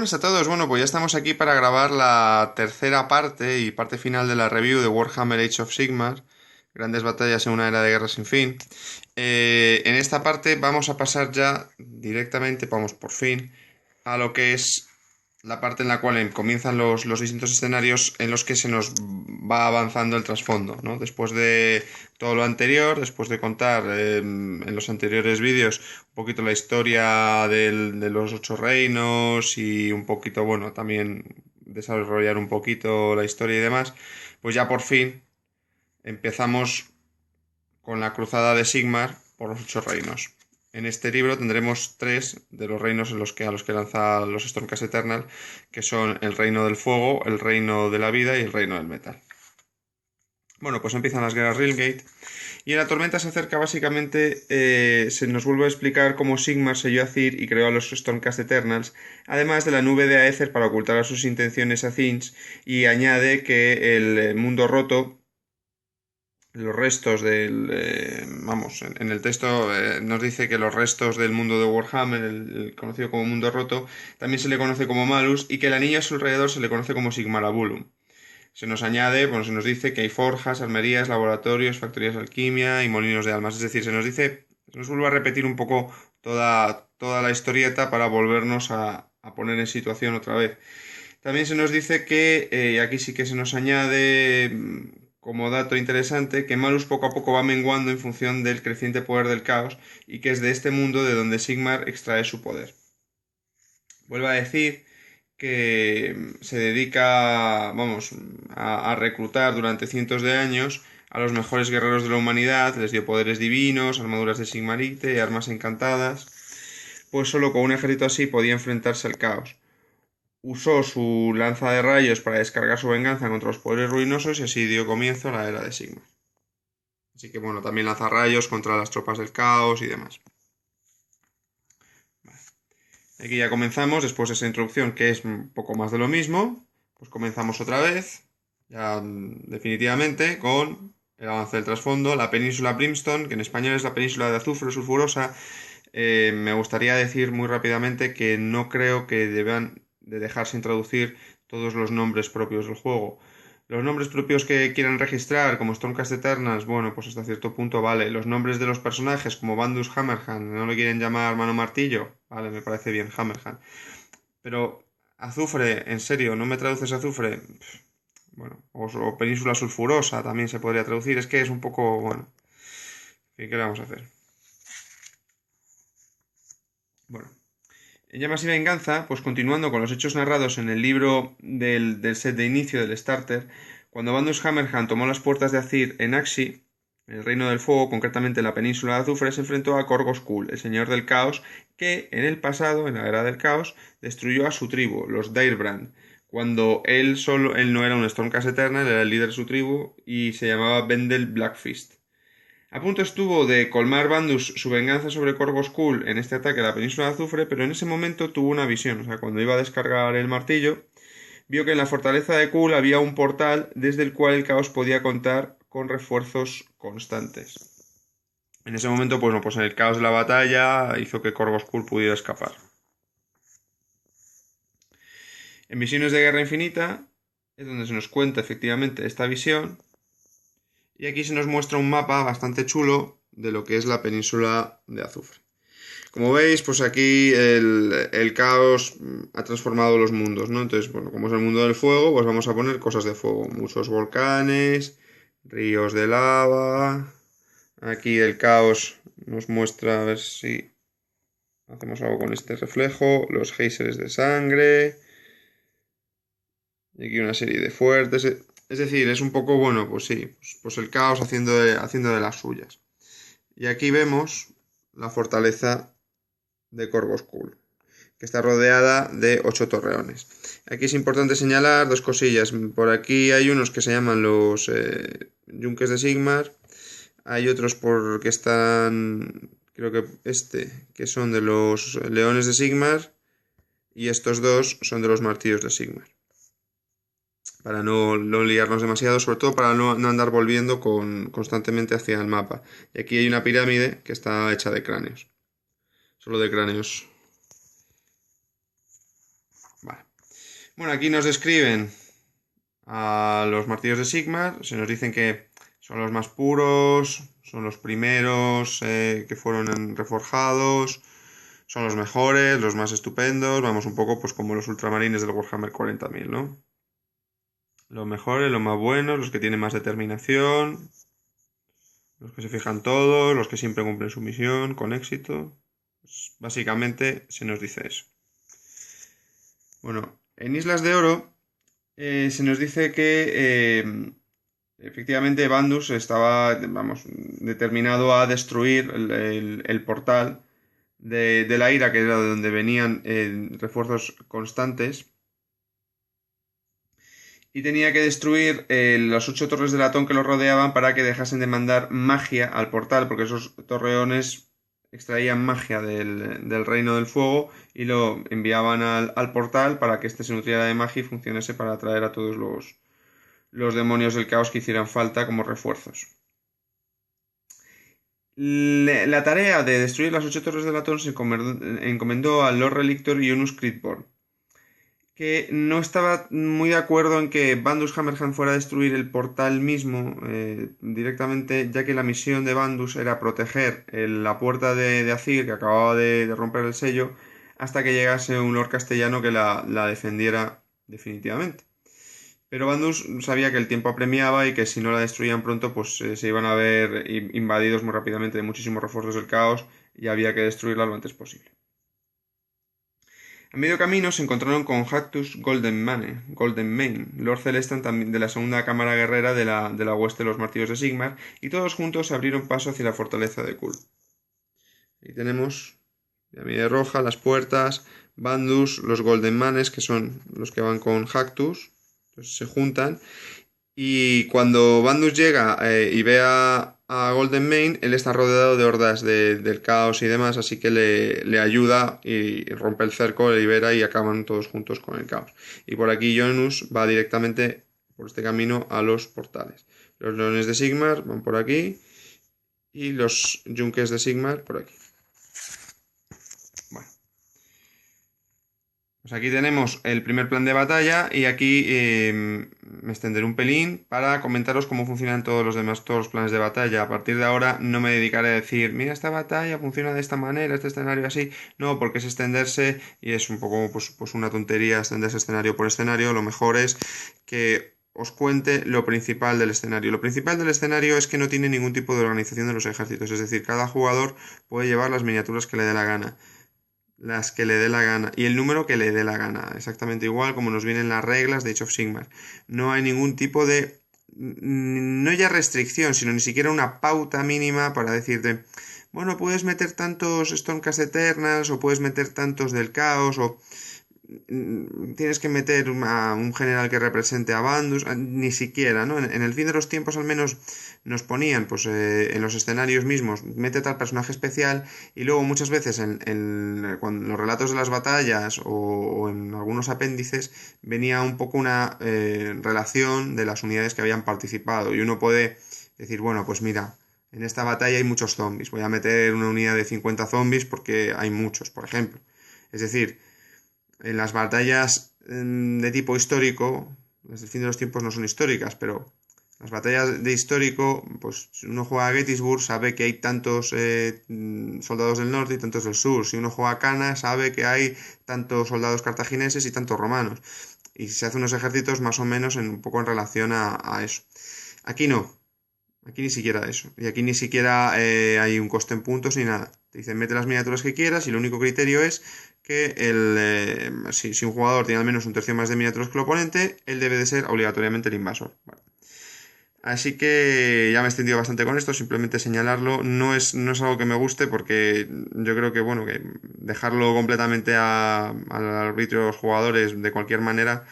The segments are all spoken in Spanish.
Buenas a todos, bueno, pues ya estamos aquí para grabar la tercera parte y parte final de la review de Warhammer Age of Sigmar, Grandes batallas en una era de guerra sin fin. En esta parte vamos a pasar ya directamente, vamos por fin, a lo que es la parte en la cual comienzan los distintos escenarios en los que se nos va avanzando el trasfondo, ¿no? Después de todo lo anterior, después de contar en los anteriores vídeos un poquito la historia de los ocho reinos y un poquito, bueno, también desarrollar un poquito la historia y demás, pues ya por fin empezamos con la cruzada de Sigmar por los ocho reinos. En este libro tendremos tres de los reinos a los que lanza los Stormcast Eternal, que son el reino del fuego, el reino de la vida y el reino del metal. Bueno, pues empiezan las guerras Realgate y en la tormenta se acerca básicamente, se nos vuelve a explicar cómo Sigmar selló a Cir y creó a los Stormcast Eternals, además de la nube de Aether para ocultar a sus intenciones a Thyns, y añade que el mundo roto, los restos vamos, en el texto nos dice que los restos del mundo de Warhammer, el conocido como mundo roto, también se le conoce como Malus y que el anillo a su alrededor se le conoce como Sigmarabulum. Se nos añade, bueno, se nos dice que hay forjas, armerías, laboratorios, factorías de alquimia y molinos de almas. Es decir, se nos vuelve a repetir un poco toda la historieta para volvernos a poner en situación otra vez. También se nos dice que, y aquí sí que se nos añade como dato interesante, que Malus poco a poco va menguando en función del creciente poder del caos y que es de este mundo de donde Sigmar extrae su poder. Vuelve a decir que se dedica, vamos, a reclutar durante cientos de años a los mejores guerreros de la humanidad, les dio poderes divinos, armaduras de Sigmarite y armas encantadas, pues solo con un ejército así podía enfrentarse al caos. Usó su lanza de rayos para descargar su venganza contra los poderes ruinosos y así dio comienzo a la era de Sigmar. Así que bueno, también lanza rayos contra las tropas del caos y demás. Aquí ya comenzamos, después de esa introducción que es un poco más de lo mismo, pues comenzamos otra vez, ya definitivamente, con el avance del trasfondo, la península Brimstone, que en español es la península de azufre sulfurosa. Me gustaría decir muy rápidamente que no creo que deban de dejarse introducir todos los nombres propios del juego. Los nombres propios que quieran registrar, como Stormcast Eternals, bueno, pues hasta cierto punto vale. Los nombres de los personajes, como Bandus Hammerhand, no le quieren llamar Mano Martillo, vale, me parece bien, Hammerhand. Pero azufre, en serio, ¿no me traduces azufre? Bueno, o península sulfurosa también se podría traducir. Es que es un poco, bueno, ¿qué le vamos a hacer? Bueno, en Llamas y Venganza, pues continuando con los hechos narrados en el libro del set de inicio del starter, cuando Bandus Hammerhand tomó las puertas de Azir en Axi, en el Reino del Fuego, concretamente en la península de Azufre, se enfrentó a Korgos Kul, el señor del caos, que en el pasado, en la era del caos, destruyó a su tribu, los Direbrand, cuando él no era un Stormcast Eternal, era el líder de su tribu y se llamaba Bendel Blackfist. A punto estuvo de colmar Bandus su venganza sobre Korgos Kul en este ataque a la península de Azufre, pero en ese momento tuvo una visión. O sea, cuando iba a descargar el martillo, vio que en la fortaleza de Kul había un portal desde el cual el caos podía contar con refuerzos constantes. En ese momento, pues, no, pues en el caos de la batalla hizo que Korgos Kul pudiera escapar. En Visiones de Guerra Infinita es donde se nos cuenta efectivamente esta visión. Y aquí se nos muestra un mapa bastante chulo de lo que es la península de Azufre. Como veis, pues aquí el caos ha transformado los mundos, ¿no? Entonces, bueno, como es el mundo del fuego, pues vamos a poner cosas de fuego. Muchos volcanes, ríos de lava. Aquí el caos nos muestra, a ver si hacemos algo con este reflejo, los géiseres de sangre. Y aquí una serie de fuertes. Es decir, es un poco, bueno, pues sí, pues el caos haciendo de las suyas. Y aquí vemos la fortaleza de Korgos Kul, que está rodeada de 8 torreones. Aquí es importante señalar dos cosillas. Por aquí hay unos que se llaman los Yunques de Sigmar. Hay otros que están, creo que que son de los Leones de Sigmar. Y estos dos son de los Martillos de Sigmar. Para no liarnos demasiado, sobre todo para no andar volviendo constantemente hacia el mapa. Y aquí hay una pirámide que está hecha de cráneos. Solo de cráneos. Vale. Bueno, aquí nos describen a los martillos de Sigmar. Se nos dicen que son los más puros, son los primeros que fueron reforjados, son los mejores, los más estupendos. Vamos, un poco pues como los ultramarines del Warhammer 40.000, ¿no? Los mejores, los más buenos, los que tienen más determinación, los que se fijan todos, los que siempre cumplen su misión con éxito. Pues, básicamente se nos dice eso. Bueno, en Islas de Oro se nos dice que efectivamente Bandus estaba, vamos, determinado a destruir el portal de la ira, que era de donde venían refuerzos constantes, y tenía que destruir las 8 torres de latón que lo rodeaban para que dejasen de mandar magia al portal, porque esos torreones extraían magia del reino del fuego y lo enviaban al portal para que éste se nutriera de magia y funcionase para atraer a todos los demonios del caos que hicieran falta como refuerzos. La tarea de destruir las 8 torres de latón se encomendó al Lord Relictor y Unus Critborn, que no estaba muy de acuerdo en que Bandus Hammerhand fuera a destruir el portal mismo directamente, ya que la misión de Bandus era proteger la puerta de Azir, que acababa de romper el sello, hasta que llegase un Lord castellano que la defendiera definitivamente. Pero Bandus sabía que el tiempo apremiaba y que si no la destruían pronto, pues se iban a ver invadidos muy rápidamente de muchísimos refuerzos del caos y había que destruirla lo antes posible. A medio camino se encontraron con Hactus Goldenmane, Lord Celestan también de la segunda cámara guerrera de la hueste de los martillos de Sigmar, y todos juntos se abrieron paso hacia la fortaleza de Kul. Ahí tenemos, la pirámide roja, las puertas, Bandus, los Goldenmanes, que son los que van con Hactus, entonces se juntan. Y cuando Bandus llega y ve a Goldenmane, él está rodeado de hordas del caos y demás, así que le ayuda y rompe el cerco, le libera y acaban todos juntos con el caos. Y por aquí Jonus va directamente por este camino a los portales. Los leones de Sigmar van por aquí y los yunques de Sigmar por aquí. Bueno. Pues aquí tenemos el primer plan de batalla y aquí me extenderé un pelín para comentaros cómo funcionan todos los planes de batalla. A partir de ahora no me dedicaré a decir, mira, esta batalla funciona de esta manera, este escenario así. No, porque es extenderse y es un poco pues una tontería extenderse escenario por escenario. Lo mejor es que os cuente lo principal del escenario. Lo principal del escenario es que no tiene ningún tipo de organización de los ejércitos, es decir, cada jugador puede llevar las miniaturas que le dé la gana. Las que le dé la gana. Y el número que le dé la gana. Exactamente igual como nos vienen las reglas de Age of Sigmar. No hay ningún tipo de... No ya restricción, sino ni siquiera una pauta mínima para decirte... Bueno, puedes meter tantos Stormcast Eternals o puedes meter tantos del caos o... Tienes que meter a un general que represente a Bandus, ni siquiera, ¿no? En el fin de los tiempos al menos nos ponían, pues en los escenarios mismos, mete tal personaje especial y luego muchas veces en los relatos de las batallas o en algunos apéndices venía un poco una relación de las unidades que habían participado y uno puede decir, bueno, pues mira, en esta batalla hay muchos zombies, voy a meter una unidad de 50 zombies porque hay muchos, por ejemplo. Es decir, en las batallas de tipo histórico, las del fin de los tiempos no son históricas, pero las batallas de histórico, pues si uno juega a Gettysburg sabe que hay tantos soldados del norte y tantos del sur. Si uno juega a Cana sabe que hay tantos soldados cartagineses y tantos romanos. Y se hace unos ejércitos más o menos un poco en relación a eso. Aquí no. Aquí ni siquiera eso. Y aquí ni siquiera hay un coste en puntos ni nada. Te dicen, mete las miniaturas que quieras y el único criterio es que si un jugador tiene al menos un tercio más de miniaturas que el oponente, él debe de ser obligatoriamente el invasor. Bueno. Así que ya me he extendido bastante con esto, simplemente señalarlo. No es algo que me guste porque yo creo que, bueno, que dejarlo completamente al arbitrio de los jugadores de cualquier manera.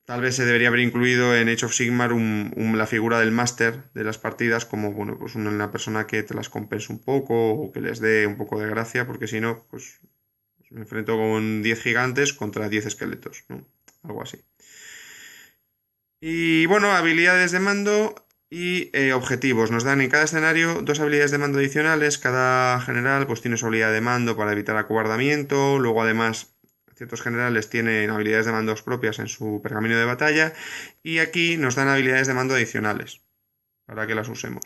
Tal vez se debería haber incluido en Age of Sigmar la figura del máster de las partidas como, bueno, pues una persona que te las compense un poco o que les dé un poco de gracia, porque si no, pues me enfrento con 10 gigantes contra 10 esqueletos, ¿no? Algo así. Y bueno, habilidades de mando y objetivos. Nos dan en cada escenario 2 habilidades de mando adicionales. Cada general pues tiene su habilidad de mando para evitar acobardamiento. Luego además ciertos generales tienen habilidades de mandos propias en su pergamino de batalla y aquí nos dan habilidades de mando adicionales para que las usemos.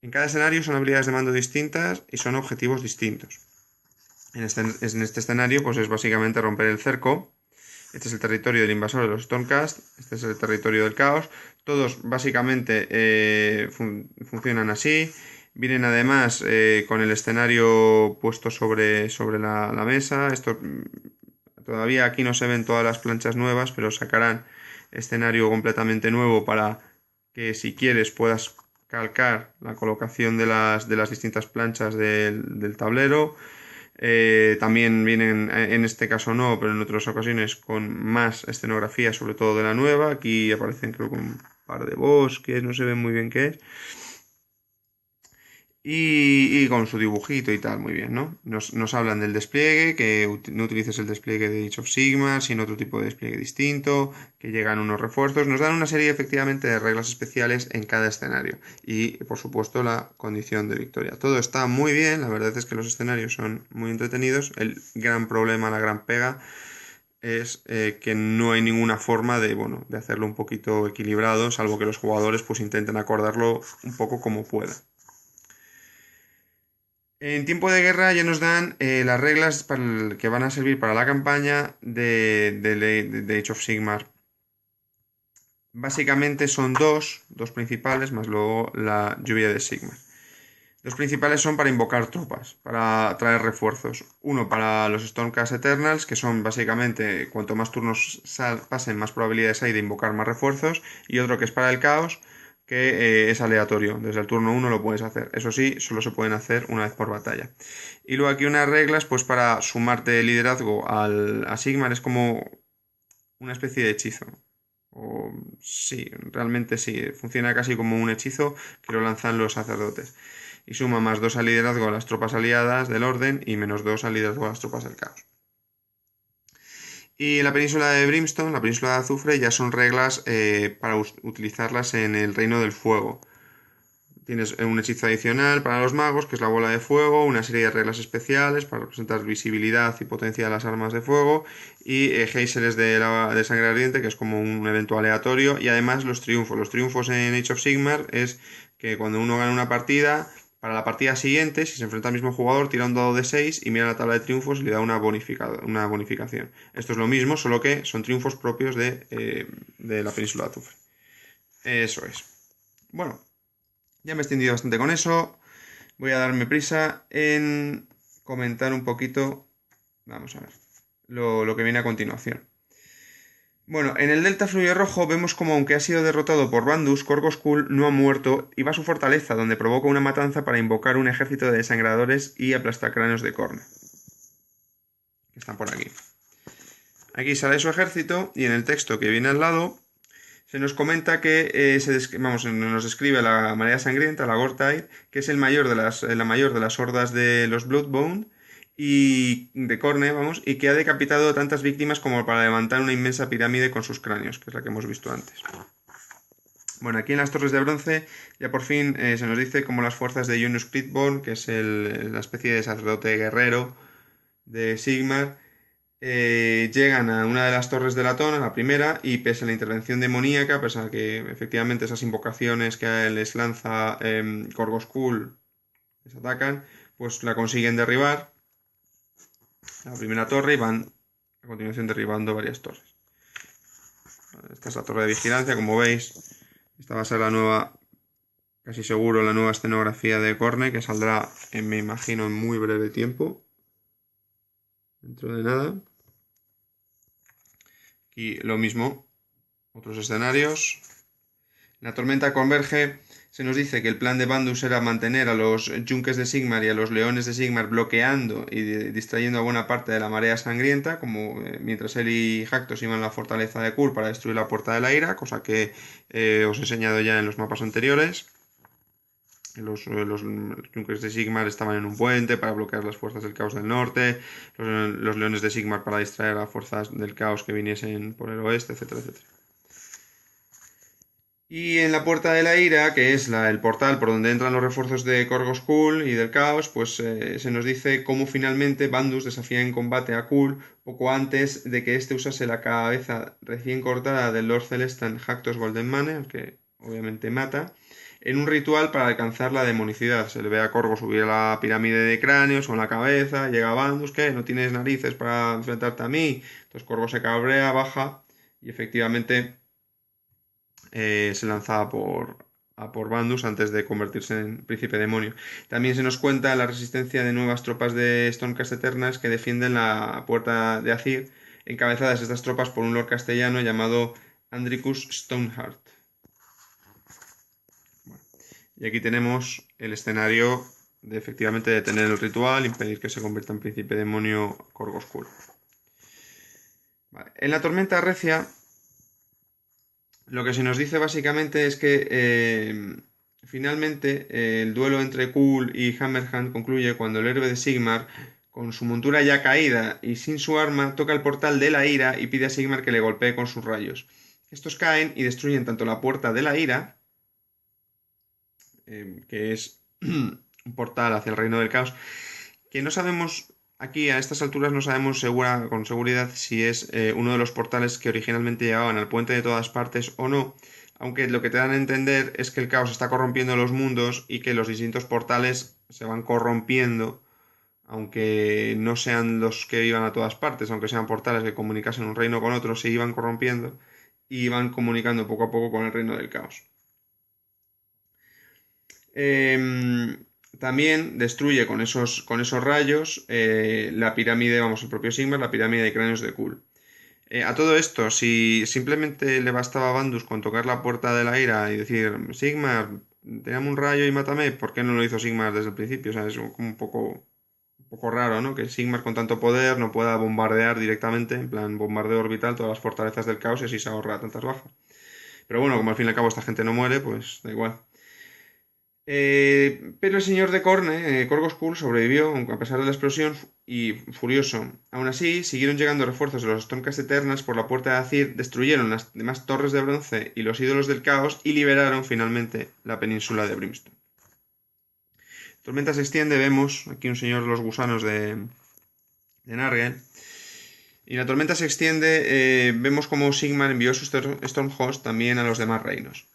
En cada escenario son habilidades de mando distintas y son objetivos distintos. En este escenario pues es básicamente romper el cerco. Este es el territorio del invasor de los Stormcast, este es el territorio del caos. Todos básicamente funcionan así. Vienen además con el escenario puesto sobre la mesa. Esto todavía aquí no se ven todas las planchas nuevas, pero sacarán escenario completamente nuevo para que si quieres puedas calcar la colocación de las distintas planchas del tablero. También vienen, en este caso no, pero en otras ocasiones con más escenografía, sobre todo de la nueva. Aquí aparecen creo que un par de bosques, no se ve muy bien qué es. Y con su dibujito y tal, muy bien, ¿no? Nos hablan del despliegue, que no utilices el despliegue de Age of Sigmar, sino otro tipo de despliegue distinto, que llegan unos refuerzos. Nos dan una serie efectivamente de reglas especiales en cada escenario. Y, por supuesto, la condición de victoria. Todo está muy bien, la verdad es que los escenarios son muy entretenidos. El gran problema, la gran pega, es que no hay ninguna forma de, bueno, de hacerlo un poquito equilibrado, salvo que los jugadores pues intenten acordarlo un poco como puedan. En tiempo de guerra ya nos dan las reglas que van a servir para la campaña de Age of Sigmar. Básicamente son dos principales, más luego la lluvia de Sigmar. Los principales son para invocar tropas, para traer refuerzos. Uno para los Stormcast Eternals, que son básicamente cuanto más turnos pasen, más probabilidades hay de invocar más refuerzos. Y otro que es para el caos, que es aleatorio. Desde el turno 1 lo puedes hacer. Eso sí, solo se pueden hacer una vez por batalla. Y luego aquí unas reglas, pues para sumarte liderazgo a Sigmar es como una especie de hechizo. O sí, realmente sí, funciona casi como un hechizo que lo lanzan los sacerdotes. Y suma más 2 al liderazgo a las tropas aliadas del orden y menos 2 al liderazgo a las tropas del caos. Y en la península de Brimstone, la península de Azufre, ya son reglas para utilizarlas en el reino del fuego. Tienes un hechizo adicional para los magos, que es la bola de fuego, una serie de reglas especiales para representar visibilidad y potencia de las armas de fuego, y géiseres de sangre ardiente, que es como un evento aleatorio, y además los triunfos. Los triunfos en Age of Sigmar es que cuando uno gana una partida, para la partida siguiente, si se enfrenta al mismo jugador, tira un dado de 6 y mira la tabla de triunfos y le da una bonificación. Esto es lo mismo, solo que son triunfos propios de la península de Azufre. Eso es. Bueno, ya me he extendido bastante con eso. Voy a darme prisa en comentar un poquito, vamos a ver, lo que viene a continuación. Bueno, en el Delta Fluye Rojo vemos como aunque ha sido derrotado por Bandus, Korgoskul no ha muerto y va a su fortaleza, donde provoca una matanza para invocar un ejército de desangradores y aplastar cráneos de Khorne. Que están por aquí. Aquí sale su ejército y en el texto que viene al lado se nos comenta que nos describe la marea sangrienta, la Gore-Tide, que es la mayor de las hordas de los Bloodbound y de Khorne, y que ha decapitado tantas víctimas como para levantar una inmensa pirámide con sus cráneos, que es la que hemos visto antes. Bueno, aquí en las Torres de Bronce ya por fin se nos dice cómo las fuerzas de Yunus Critborn, que es la especie de sacerdote guerrero de Sigmar, llegan a una de las torres de Latón, a la primera, y pese a la intervención demoníaca, pese a que efectivamente esas invocaciones que les lanza Korgoskul les atacan, pues la consiguen derribar, la primera torre, y van a continuación derribando varias torres. Esta es la torre de vigilancia, como veis. Esta va a ser la nueva, casi seguro, la nueva escenografía de Khorne, que saldrá, me imagino, en muy breve tiempo. Dentro de nada. Y lo mismo, otros escenarios. La tormenta converge. Se nos dice que el plan de Bandus era mantener a los yunques de Sigmar y a los leones de Sigmar bloqueando y distrayendo a buena parte de la marea sangrienta, como mientras él y Haktos iban a la fortaleza de Khul para destruir la Puerta de la Ira, cosa que os he enseñado ya en los mapas anteriores. Los yunques de Sigmar estaban en un puente para bloquear las fuerzas del caos del norte, los leones de Sigmar para distraer a las fuerzas del caos que viniesen por el oeste, etcétera, etcétera. Y en la Puerta de la Ira, que es el portal por donde entran los refuerzos de Korgoth Kul y del Caos, pues se nos dice cómo finalmente Bandus desafía en combate a Kul poco antes de que éste usase la cabeza recién cortada del Lord Celestan Haktos Goldenmane, al que obviamente mata, en un ritual para alcanzar la demonicidad. Se le ve a Korgoth subir a la pirámide de cráneos con la cabeza, llega Bandus, ¿qué? ¿No tienes narices para enfrentarte a mí? Entonces Korgoth se cabrea, baja y efectivamente se lanza a por Bandus antes de convertirse en príncipe demonio. También se nos cuenta la resistencia de nuevas tropas de Stormcast Eternas que defienden la puerta de Azir, encabezadas estas tropas por un lord castellano llamado Andricus Stoneheart. Y aquí tenemos el escenario de efectivamente detener el ritual, impedir que se convierta en príncipe demonio Korgoth Kul. Vale. En la tormenta recia lo que se nos dice básicamente es que finalmente el duelo entre Kul y Hammerhand concluye cuando el héroe de Sigmar, con su montura ya caída y sin su arma, toca el portal de la ira y pide a Sigmar que le golpee con sus rayos. Estos caen y destruyen tanto la puerta de la ira, que es un portal hacia el reino del caos, que no sabemos, aquí a estas alturas no sabemos con seguridad si es uno de los portales que originalmente llevaban al puente de todas partes o no, aunque lo que te dan a entender es que el caos está corrompiendo los mundos y que los distintos portales se van corrompiendo, aunque no sean los que iban a todas partes, aunque sean portales que comunicasen un reino con otro, se iban corrompiendo y iban comunicando poco a poco con el reino del caos. También destruye con esos rayos la pirámide, vamos, el propio Sigmar, la pirámide de cráneos de Kul. A todo esto, si simplemente le bastaba a Bandus con tocar la puerta de la ira y decir, Sigmar, tírame un rayo y mátame, ¿por qué no lo hizo Sigmar desde el principio? O sea, es como un poco raro, ¿no? Que Sigmar con tanto poder no pueda bombardear directamente, en plan bombardeo orbital, todas las fortalezas del caos y así se ahorra tantas bajas. Pero bueno, como al fin y al cabo esta gente no muere, pues da igual. Pero el señor de Corne, Corgos Kul, sobrevivió aunque a pesar de la explosión y furioso. Aún así, siguieron llegando refuerzos de los Stormcast Eternas por la puerta de Azir, destruyeron las demás torres de bronce y los ídolos del caos y liberaron finalmente la península de Brimstone. Tormenta se extiende, vemos aquí un señor de los gusanos de Nargel. Y la tormenta se extiende, vemos como Sigmar envió sus Stormhost también a los demás reinos.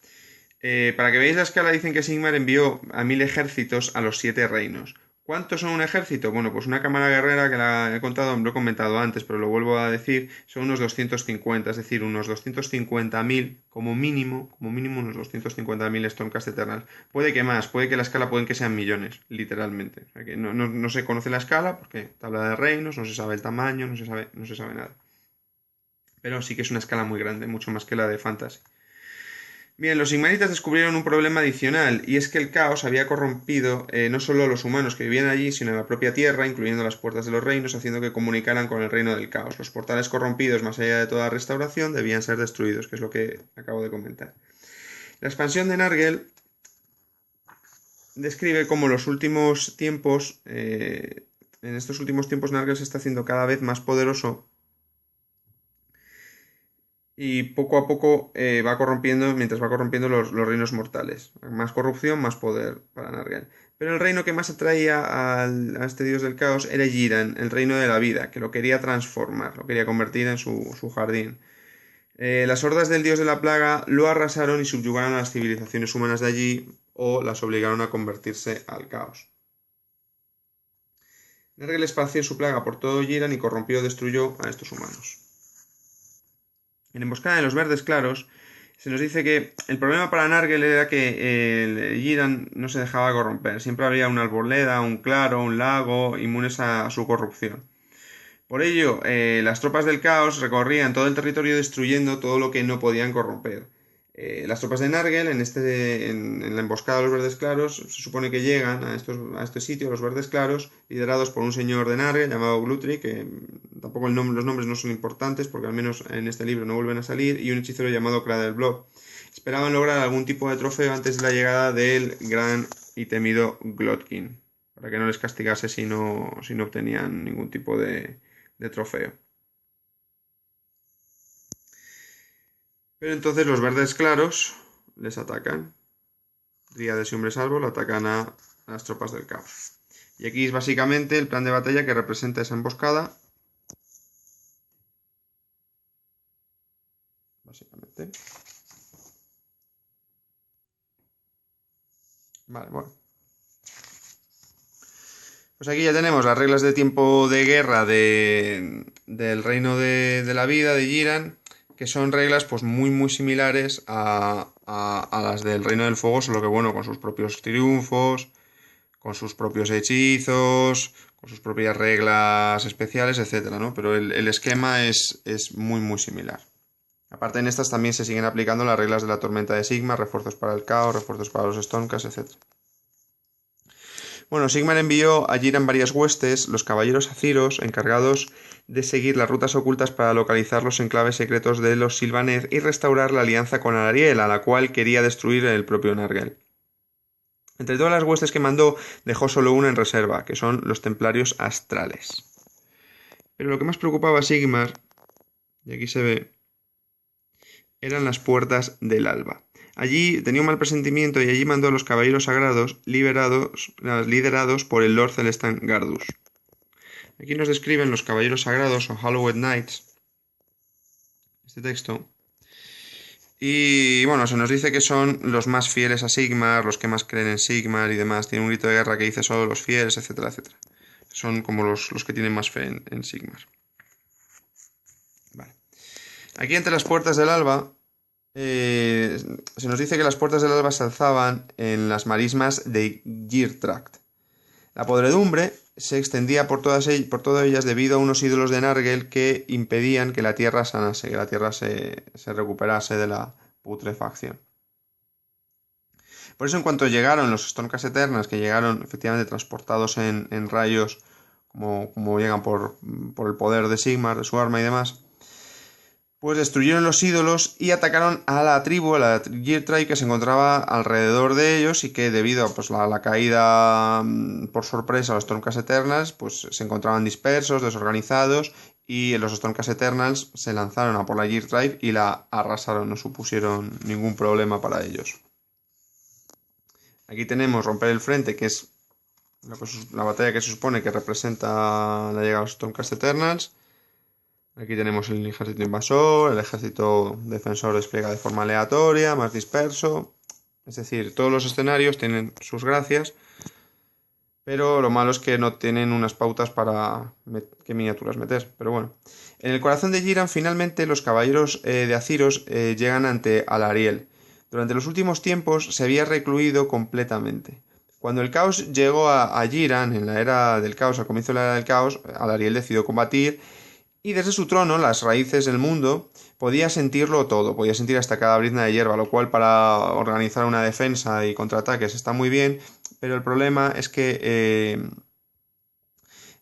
Para que veáis la escala, dicen que Sigmar envió a 1000 ejércitos a los 7 reinos. ¿Cuántos son un ejército? Bueno, pues una cámara guerrera que la he contado, lo he comentado antes, pero lo vuelvo a decir, son unos 250, es decir, unos 250.000 como mínimo unos 250.000 Stormcast Eternal. Puede que más, puede que la escala pueden que sean millones, literalmente. O sea que no se conoce la escala, porque tabla de reinos, no se sabe el tamaño, no se sabe nada. Pero sí que es una escala muy grande, mucho más que la de Fantasy. Bien, los Sigmaritas descubrieron un problema adicional, y es que el caos había corrompido no solo a los humanos que vivían allí, sino a la propia tierra, incluyendo las puertas de los reinos, haciendo que comunicaran con el reino del caos. Los portales corrompidos, más allá de toda restauración, debían ser destruidos, que es lo que acabo de comentar. La expansión de Nargel describe cómo los últimos tiempos, en estos últimos tiempos Nargel se está haciendo cada vez más poderoso y poco a poco va corrompiendo, mientras va corrompiendo los reinos mortales. Más corrupción, más poder para Nargel. Pero el reino que más atraía a este dios del caos era Jiran, el reino de la vida, que lo quería transformar, lo quería convertir en su jardín. Las hordas del dios de la plaga lo arrasaron y subyugaron a las civilizaciones humanas de allí o las obligaron a convertirse al caos. Nargel esparció su plaga por todo Jiran y corrompió o destruyó a estos humanos. En Emboscada de los Verdes Claros se nos dice que el problema para Nargel era que el Jiran no se dejaba corromper. Siempre había una arboleda, un claro, un lago inmunes a su corrupción. Por ello, las tropas del caos recorrían todo el territorio destruyendo todo lo que no podían corromper. Las tropas de Nargel en la emboscada de los Verdes Claros se supone que llegan a este sitio, los Verdes Claros, liderados por un señor de Nargel llamado Glutri, que tampoco los nombres no son importantes porque al menos en este libro no vuelven a salir, y un hechicero llamado Cradelblob. Esperaban lograr algún tipo de trofeo antes de la llegada del gran y temido Glotkin, para que no les castigase si no obtenían ningún tipo de trofeo. Pero entonces los Verdes Claros les atacan. Dríades y hombres árbol atacan a las tropas del caos. Y aquí es básicamente el plan de batalla que representa esa emboscada. Básicamente. Vale, bueno. Pues aquí ya tenemos las reglas de tiempo de guerra del reino de la vida, de Jiran, que son reglas pues muy similares a las del reino del fuego, solo que bueno, con sus propios triunfos, con sus propios hechizos, con sus propias reglas especiales, etcétera, ¿no? Pero el esquema es muy similar. Aparte en estas también se siguen aplicando las reglas de la tormenta de Sigmar, refuerzos para el caos, refuerzos para los Stormcast, etcétera. Bueno, Sigmar envió a Jiran varias huestes, los caballeros aziros, encargados de seguir las rutas ocultas para localizar los enclaves secretos de los Sylvaneth y restaurar la alianza con Alarielle, a la cual quería destruir el propio Nargel. Entre todas las huestes que mandó, dejó solo una en reserva, que son los templarios astrales. Pero lo que más preocupaba a Sigmar, y aquí se ve, eran las puertas del alba. Allí tenía un mal presentimiento y allí mandó a los caballeros sagrados liderados por el Lord Celestan Gardus. Aquí nos describen los caballeros sagrados o Hallowed Knights, este texto. Y bueno, se nos dice que son los más fieles a Sigmar, los que más creen en Sigmar y demás. Tiene un grito de guerra que dice solo los fieles, etcétera, etcétera. Son como los que tienen más fe en Sigmar. Vale. Aquí entre las puertas del alba se nos dice que las puertas del alba se alzaban en las marismas de Girtract. La podredumbre se extendía por todas ellas debido a unos ídolos de Nargel que impedían que la tierra sanase, que la tierra se recuperase de la putrefacción. Por eso en cuanto llegaron los Stormcast Eternals, que llegaron efectivamente transportados en rayos, como llegan por el poder de Sigmar, de su arma y demás, pues destruyeron los ídolos y atacaron a la tribu, a la Girtraik que se encontraba alrededor de ellos y que debido pues, a la caída por sorpresa a los Stormcast Eternals, pues se encontraban dispersos, desorganizados y los Stormcast Eternals se lanzaron a por la Girtraik y la arrasaron, no supusieron ningún problema para ellos. Aquí tenemos romper el frente, que es la batalla que se supone que representa la llegada de los Stormcast Eternals. Aquí tenemos el ejército invasor, el ejército defensor despliega de forma aleatoria, más disperso. Es decir, todos los escenarios tienen sus gracias, pero lo malo es que no tienen unas pautas para qué miniaturas meter. Pero bueno, en el corazón de Jiran finalmente los caballeros de Aziros llegan ante Alarielle. Durante los últimos tiempos se había recluido completamente. Cuando el caos llegó a Jiran, en la era del caos, al comienzo de la era del caos, Alarielle decidió combatir. Y desde su trono, las raíces del mundo, podía sentirlo todo, podía sentir hasta cada brizna de hierba, lo cual para organizar una defensa y contraataques está muy bien, pero el problema es que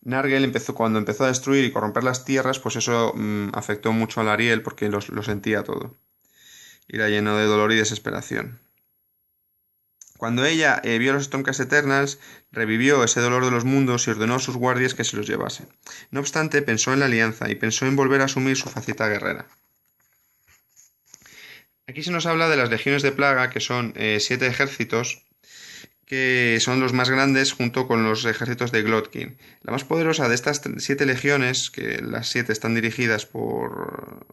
Nargel cuando empezó a destruir y corromper las tierras, pues eso afectó mucho a Alarielle porque lo sentía todo. Y la llenó de dolor y desesperación. Cuando ella vio a los Stormcast Eternals, revivió ese dolor de los mundos y ordenó a sus guardias que se los llevasen. No obstante, pensó en la alianza y pensó en volver a asumir su faceta guerrera. Aquí se nos habla de las legiones de plaga, que son 7 ejércitos, que son los más grandes junto con los ejércitos de Glotkin. La más poderosa de estas 7 legiones, que las 7 están dirigidas por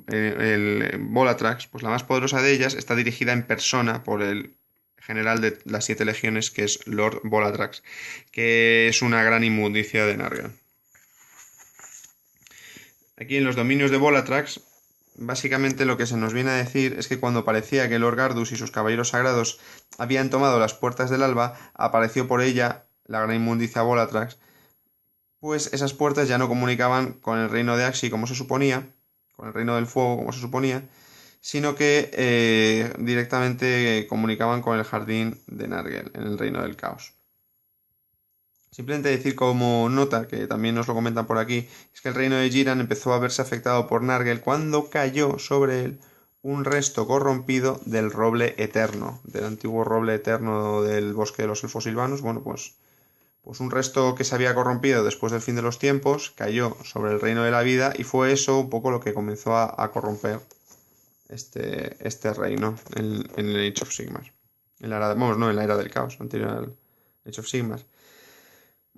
el Volatrax, pues la más poderosa de ellas está dirigida en persona por el general de las 7 legiones, que es Lord Volatrax, que es una gran inmundicia de Nargel. Aquí en los dominios de Volatrax, básicamente lo que se nos viene a decir es que cuando parecía que Lord Gardus y sus caballeros sagrados habían tomado las puertas del alba, apareció por ella la gran inmundicia Volatrax, pues esas puertas ya no comunicaban con el reino de Axi como se suponía, con el reino del fuego como se suponía, sino que directamente comunicaban con el jardín de Nargel, en el reino del caos. Simplemente decir como nota, que también nos lo comentan por aquí, es que el reino de Jiran empezó a verse afectado por Nargel cuando cayó sobre él un resto corrompido del roble eterno, del antiguo roble eterno del bosque de los elfos silvanos. Bueno, pues un resto que se había corrompido después del fin de los tiempos cayó sobre el reino de la vida y fue eso un poco lo que comenzó a corromper este reino en el Age of Sigmar. En la era vamos, no, en la era del caos, anterior al Age of Sigmar.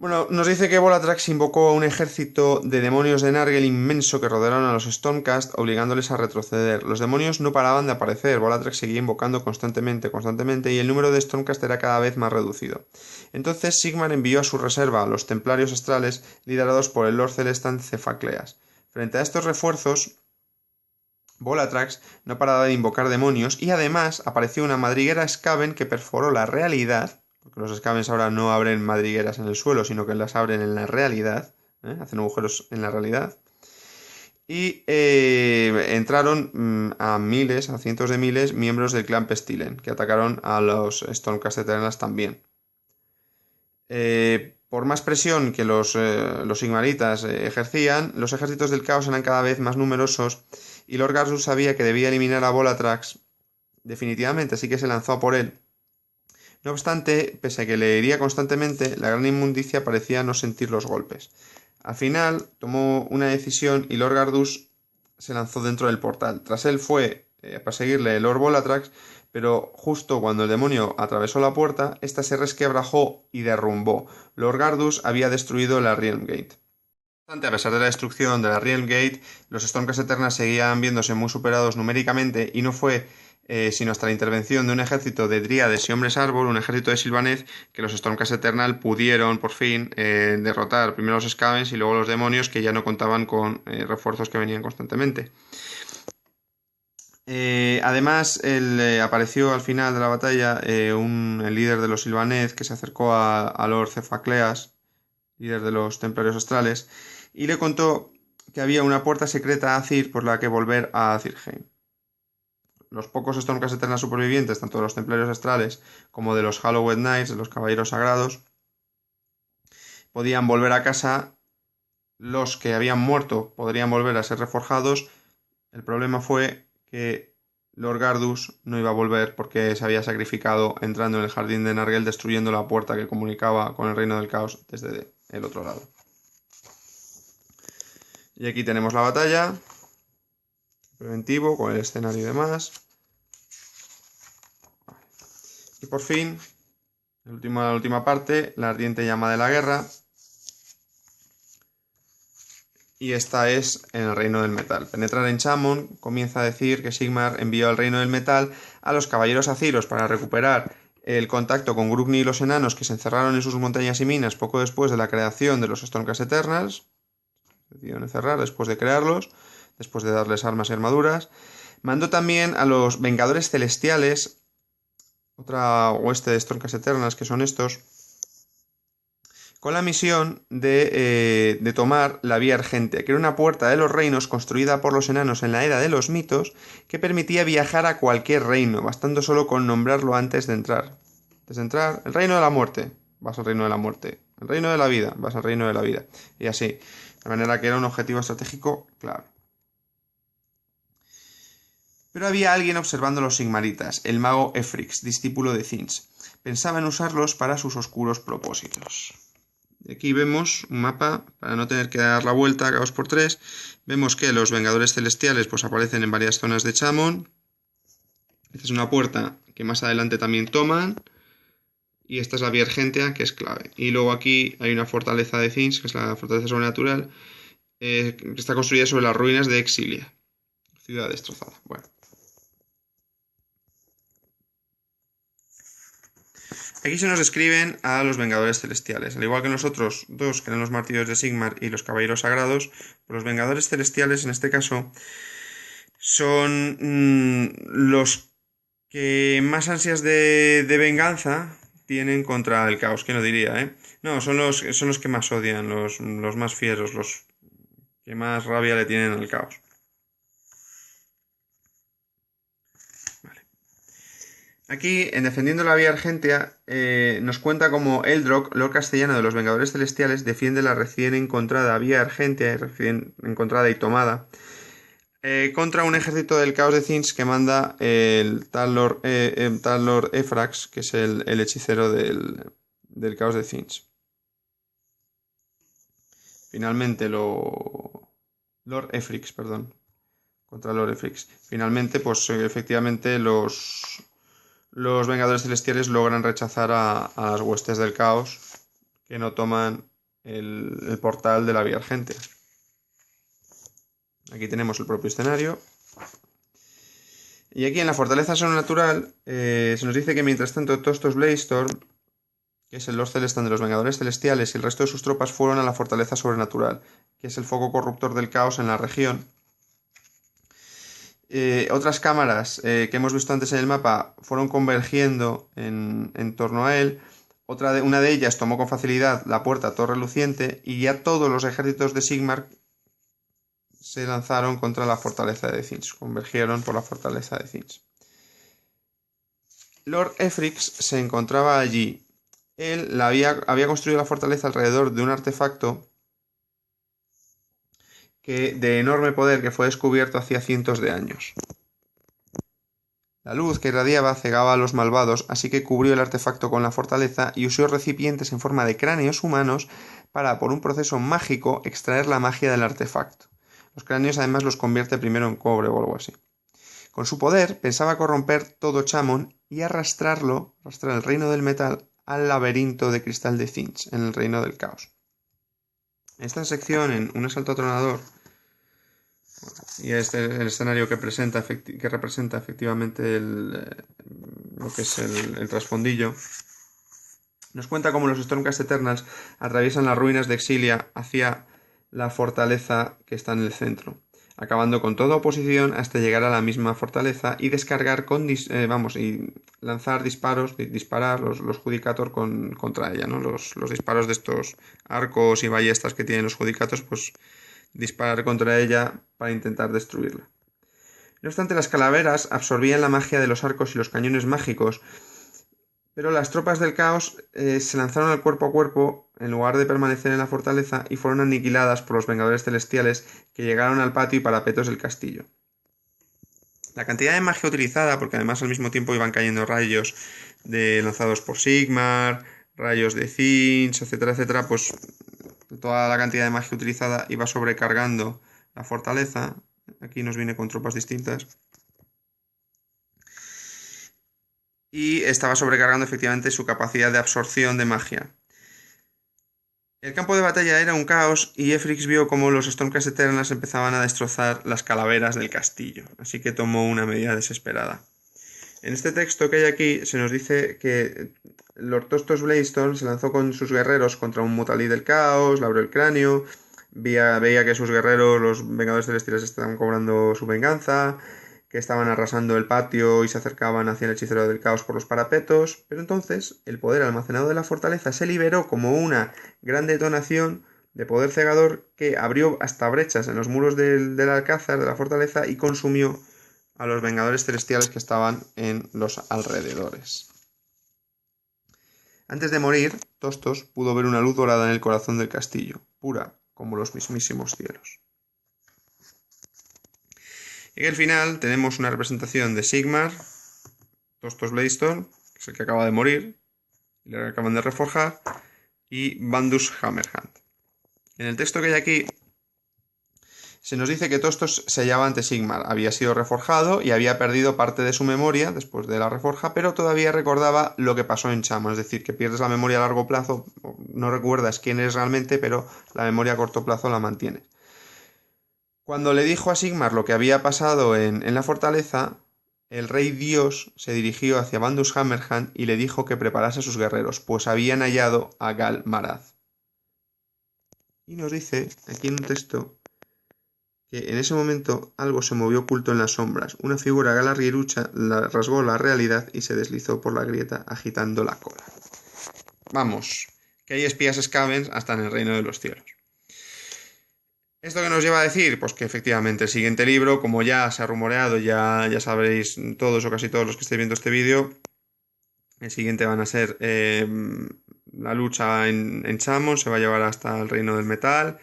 Bueno, nos dice que Volatrax invocó a un ejército de demonios de Nargel inmenso que rodearon a los Stormcast, obligándoles a retroceder. Los demonios no paraban de aparecer, Volatrax seguía invocando constantemente, y el número de Stormcast era cada vez más reducido. Entonces Sigmar envió a su reserva a los Templarios Astrales, liderados por el Lord Celestan Cefacleas. Frente a estos refuerzos, Volatrax no paraba de invocar demonios, y además apareció una madriguera Skaven que perforó la realidad, porque los Skavens ahora no abren madrigueras en el suelo, sino que las abren en la realidad, hacen agujeros en la realidad, y entraron a miles, a cientos de miles, miembros del clan Pestilen, que atacaron a los Stormcast Eternals también. Por más presión que los Sigmaritas ejercían, los ejércitos del caos eran cada vez más numerosos, y Lord Garsus sabía que debía eliminar a Volatrax definitivamente, así que se lanzó a por él. No obstante, pese a que le hería constantemente, la gran inmundicia parecía no sentir los golpes. Al final, tomó una decisión y Lord Gardus se lanzó dentro del portal. Tras él fue a perseguirle Lord Volatrax, pero justo cuando el demonio atravesó la puerta, ésta se resquebrajó y derrumbó. Lord Gardus había destruido la Realm Gate. A pesar de la destrucción de la Realm Gate, los Stormcast Eternals seguían viéndose muy superados numéricamente, y no fue sino hasta la intervención de un ejército de dríades y hombres árbol, un ejército de Sylvaneth, que los Stormcast Eternal pudieron por fin derrotar primero los Skavens y luego los demonios, que ya no contaban con refuerzos que venían constantemente. Además, apareció al final de la batalla el líder de los Sylvaneth, que se acercó a Lord Cefacleas, líder de los Templarios Astrales, y le contó que había una puerta secreta a Azyr por la que volver a Azirheim. Los pocos Stormcast Eternals supervivientes, tanto de los Templarios Astrales como de los Hallowed Knights, de los Caballeros Sagrados, podían volver a casa. Los que habían muerto podrían volver a ser reforjados. El problema fue que Lord Gardus no iba a volver porque se había sacrificado entrando en el jardín de Nargel, destruyendo la puerta que comunicaba con el Reino del Caos desde el otro lado. Y aquí tenemos la batalla, preventivo, con el escenario y demás. Y por fin, la última parte, la ardiente llama de la guerra. Y esta es en el Reino del Metal. Penetrar en Chamon comienza a decir que Sigmar envió al Reino del Metal a los Caballeros Azyros para recuperar el contacto con Grugni y los enanos que se encerraron en sus montañas y minas poco después de la creación de los Stormcast Eternals. Decidieron encerrar después de crearlos, después de darles armas y armaduras. Mandó también a los Vengadores Celestiales, otra hueste de Stormcast Eternals, que son estos, con la misión de tomar la Vía Argentea, que era una puerta de los reinos construida por los enanos en la era de los mitos, que permitía viajar a cualquier reino, bastando solo con nombrarlo antes de entrar. Antes de entrar, el reino de la muerte, vas al reino de la muerte. El reino de la vida, vas al reino de la vida. Y así, de manera que era un objetivo estratégico claro. Pero había alguien observando a los Sigmaritas, el mago Efrix, discípulo de Tzeentch. Pensaba en usarlos para sus oscuros propósitos. Aquí vemos un mapa, para no tener que dar la vuelta, caos por 3. Vemos que los Vengadores Celestiales pues aparecen en varias zonas de Chamon. Esta es una puerta que más adelante también toman. Y esta es la Vía Argentea, que es clave. Y luego aquí hay una fortaleza de Tzeentch, que es la fortaleza sobrenatural, que está construida sobre las ruinas de Exilia. Ciudad destrozada. Bueno. Aquí se nos describen a los Vengadores Celestiales. Al igual que los otros dos, que eran los Mártires de Sigmar y los Caballeros Sagrados, los Vengadores Celestiales, en este caso, son los que más ansias de venganza tienen contra el caos. ¿Quién lo diría, eh? No, son los que más odian, los más fieros, los que más rabia le tienen al caos. Aquí, en Defendiendo la Vía Argentea, nos cuenta cómo Eldrock, Lord Castellano de los Vengadores Celestiales, defiende la recién encontrada Vía Argentea, recién encontrada y tomada, contra un ejército del caos de Tzeentch que manda el tal Lord Efrax, que es el hechicero del caos de Tzeentch. Finalmente Lord Efrix, perdón. contra Lord Efrix. Finalmente, pues efectivamente los Vengadores Celestiales logran rechazar a las huestes del caos que no toman el portal de la Vía Argentea. Aquí tenemos el propio escenario. Y aquí en la fortaleza sobrenatural se nos dice que mientras tanto Tostos Blaestorm, que es el Lord Celestan de los Vengadores Celestiales, y el resto de sus tropas fueron a la fortaleza sobrenatural, que es el foco corruptor del caos en la región. Otras cámaras que hemos visto antes en el mapa fueron convergiendo en torno a él. Una de ellas tomó con facilidad la puerta Torre Luciente y ya todos los ejércitos de Sigmar se lanzaron contra la fortaleza de Thyns, convergieron por la fortaleza de Thyns. Lord Efrix se encontraba allí. Él había construido la fortaleza alrededor de un artefacto de enorme poder que fue descubierto hacía cientos de años. La luz que irradiaba cegaba a los malvados, así que cubrió el artefacto con la fortaleza y usó recipientes en forma de cráneos humanos para, por un proceso mágico, extraer la magia del artefacto. Los cráneos además los convierte primero en cobre o algo así. Con su poder pensaba corromper todo Chamon y arrastrar el reino del metal al laberinto de cristal de Thyns, en el reino del caos. Esta sección, en un asalto atronador, y este es el escenario que representa efectivamente lo que es el trasfondillo, nos cuenta cómo los Stormcast Eternals atraviesan las ruinas de Exilia hacia la fortaleza que está en el centro, acabando con toda oposición hasta llegar a la misma fortaleza y descargar y lanzar disparar los Judicator contra ella, ¿no? Los disparos de estos arcos y ballestas que tienen los Judicatos, pues disparar contra ella para intentar destruirla. No obstante, las calaveras absorbían la magia de los arcos y los cañones mágicos, pero las tropas del caos se lanzaron al cuerpo a cuerpo en lugar de permanecer en la fortaleza y fueron aniquiladas por los Vengadores Celestiales que llegaron al patio y parapetos del castillo. La cantidad de magia utilizada, porque además al mismo tiempo iban cayendo rayos lanzados por Sigmar, rayos de Thyns, etcétera, etcétera, pues toda la cantidad de magia utilizada iba sobrecargando la fortaleza. Aquí nos viene con tropas distintas. Y estaba sobrecargando efectivamente su capacidad de absorción de magia. El campo de batalla era un caos y Efrix vio cómo los Stormcast Eternals empezaban a destrozar las calaveras del castillo, así que tomó una medida desesperada. En este texto que hay aquí se nos dice que Lord Tostos Blaestorm se lanzó con sus guerreros contra un Mutalí del caos, le abrió el cráneo, veía que sus guerreros, los Vengadores Celestiales, estaban cobrando su venganza, que estaban arrasando el patio y se acercaban hacia el hechicero del caos por los parapetos, pero entonces el poder almacenado de la fortaleza se liberó como una gran detonación de poder cegador que abrió hasta brechas en los muros del alcázar de la fortaleza y consumió a los Vengadores Celestiales que estaban en los alrededores. Antes de morir, Tostos pudo ver una luz dorada en el corazón del castillo, pura como los mismísimos cielos. Y al final tenemos una representación de Sigmar, Tostos Blaestorm, que es el que acaba de morir, y le acaban de reforjar, y Bandus Hammerhand. En el texto que hay aquí se nos dice que Tostos se hallaba ante Sigmar, había sido reforjado y había perdido parte de su memoria después de la reforja, pero todavía recordaba lo que pasó en Chamon, es decir, que pierdes la memoria a largo plazo, no recuerdas quién eres realmente, pero la memoria a corto plazo la mantienes. Cuando le dijo a Sigmar lo que había pasado en la fortaleza, el rey Dios se dirigió hacia Bandus Hammerhand y le dijo que preparase a sus guerreros, pues habían hallado a Gal Maraz. Y nos dice, aquí en un texto, que en ese momento algo se movió oculto en las sombras. Una figura galarguirucha rasgó la realidad y se deslizó por la grieta agitando la cola. Vamos, que hay espías Skavens hasta en el reino de los cielos. ¿Esto qué nos lleva a decir? Pues que efectivamente el siguiente libro, como ya se ha rumoreado, ya sabréis todos o casi todos los que estéis viendo este vídeo, el siguiente van a ser la lucha en Chamon, se va a llevar hasta el reino del metal,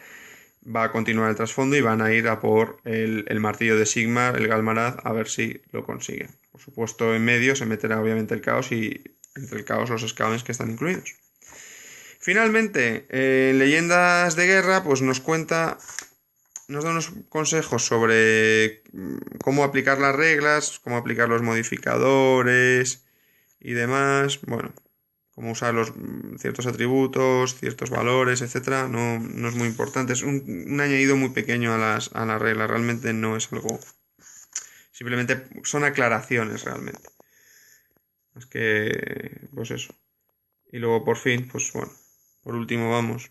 va a continuar el trasfondo y van a ir a por el martillo de Sigmar, el Gal Maraz, a ver si lo consiguen. Por supuesto, en medio se meterá obviamente el caos y entre el caos los Skavens que están incluidos. Finalmente, en Leyendas de Guerra, pues nos cuenta nos da unos consejos sobre cómo aplicar las reglas, cómo aplicar los modificadores y demás. Bueno, cómo usar ciertos atributos, ciertos valores, etcétera. No, no es muy importante. Es un añadido muy pequeño a las reglas. Realmente no es algo. Simplemente son aclaraciones realmente. Es que, pues eso. Y luego por fin, pues bueno, por último vamos.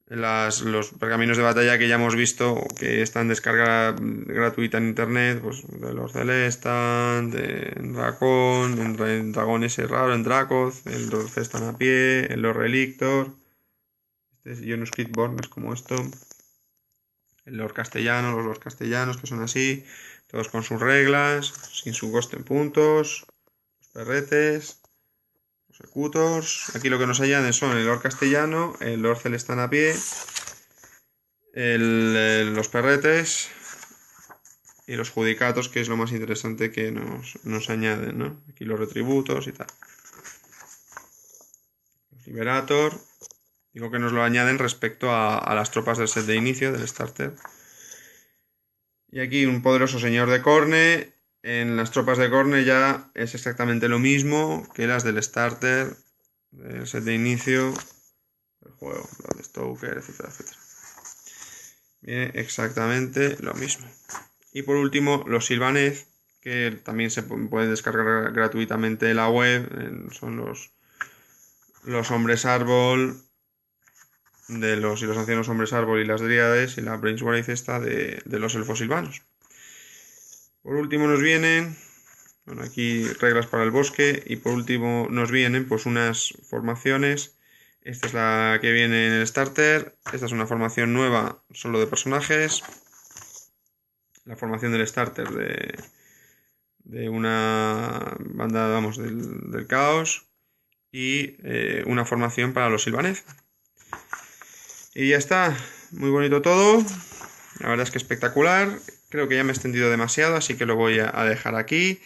Los pergaminos de batalla que ya hemos visto que están en descarga gratuita en internet, pues de los Celestant, en Dracon, en Dragón ese raro, en Dracoth, el Lord Festan a pie, el Lord Relictor, este es Jonus Kidborn, es como esto, el Lord Castellano, los Lord Castellanos que son así, todos con sus reglas, sin su coste en puntos, los perretes, los ecutors. Aquí lo que nos añaden son el Lord Castellano, el Lord Celestan a pie, los perretes y los judicatos, que es lo más interesante que nos añaden, ¿no? Aquí los retributos y tal. Los Liberator, digo que nos lo añaden respecto a las tropas del set de inicio, del starter. Y aquí un poderoso señor de Khorne. En las tropas de Khorne ya es exactamente lo mismo que las del starter, del set de inicio del juego, Bloodstoker, etcétera, etcétera. Viene exactamente lo mismo. Y por último, los Sylvaneth, que también se pueden descargar gratuitamente en la web. Son los hombres árbol y los ancianos hombres árbol y las dríades y la Brainswraith esta de los elfos silvanos. Por último nos vienen, bueno, aquí reglas para el bosque, y por último nos vienen pues unas formaciones. Esta es la que viene en el starter. Esta es una formación nueva solo de personajes. La formación del starter de una banda, vamos, del caos. Y una formación para los Sylvaneth. Y ya está, muy bonito todo. La verdad es que espectacular. Creo que ya me he extendido demasiado, así que lo voy a dejar aquí.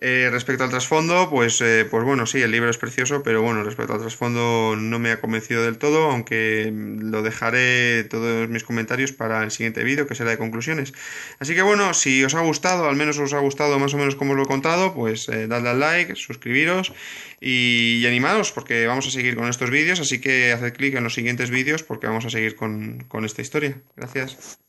Respecto al trasfondo, pues bueno, sí, el libro es precioso, pero bueno, respecto al trasfondo no me ha convencido del todo, aunque lo dejaré todos mis comentarios para el siguiente vídeo, que será de conclusiones. Así que bueno, si os ha gustado, al menos os ha gustado más o menos como os lo he contado, pues dadle al like, suscribiros y animados, porque vamos a seguir con estos vídeos, así que haced clic en los siguientes vídeos porque vamos a seguir con esta historia. Gracias.